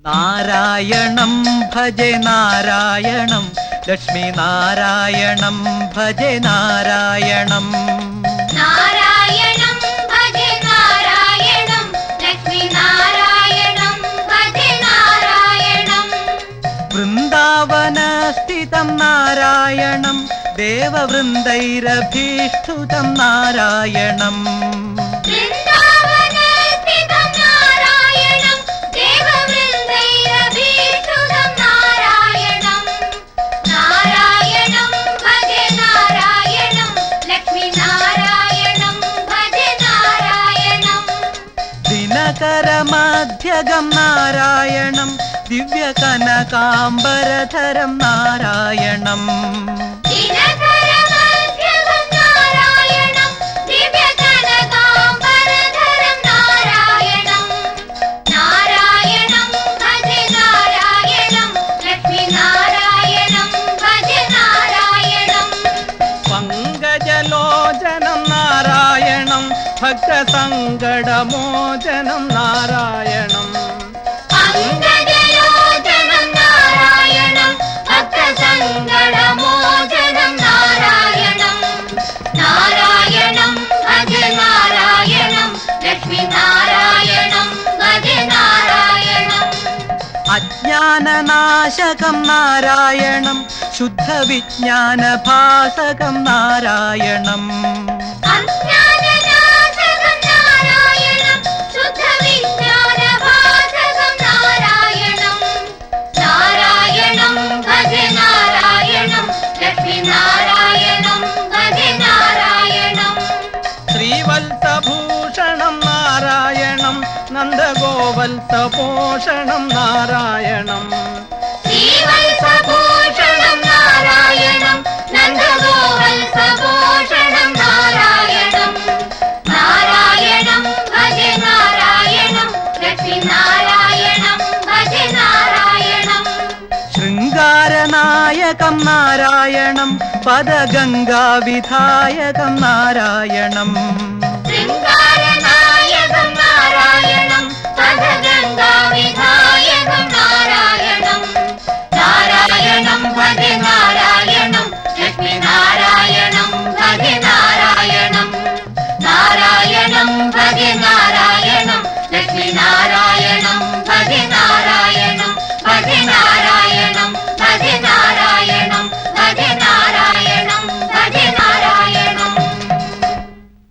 നാരായണം ഭജെ നാരായണം Lakshmi നാരായണം ഭജെ നാരായണം നാരായണം ഭജെ നാരായണം Lakshmi നാരായണം ഭജെ നാരായണം വൃന്ദാവനസ്ഥിതം നാരായണം ദേവവൃന്ദൈരഭീഷ്ഠുതം നാരായണം ദിനകരമധ്യഗം നാരായണം ദിവ്യകനകാംബരധരം നാരായണം പങ്കജലോചനം നാരായണം ഭക്തസങ്കടമോചനം നാരായണം പങ്കജലോചനം നാരായണം ഭക്തസങ്കടമോചനം നാരായണം നാരായണം ഭജ നാരായണം Lakshmi നാരായണം ഭജ നാരായണം അജ്ഞാനനാശകം നാരായണം ശുദ്ധവിജ്ഞാനഭാസകം നാരായണം നാരായണം ഭജ നാരായണം Lakshmi നാരായണം ഭജ നാരായണം ശ്രീവത്സഭൂഷണം നാരായണം നന്ദഗോവത്സപോഷണം നാരായണം ശ്രീവത്സഭൂഷണം നാരായണം നന്ദഗോവത്സപോഷണം നാരായണം നാരായണം ഭജ നാരായണം Lakshmi നാരായണം ഭജ നാരായണം ശൃംഗാരനായകം നാരായണം പദഗംഗാവിധായകം നാരായണം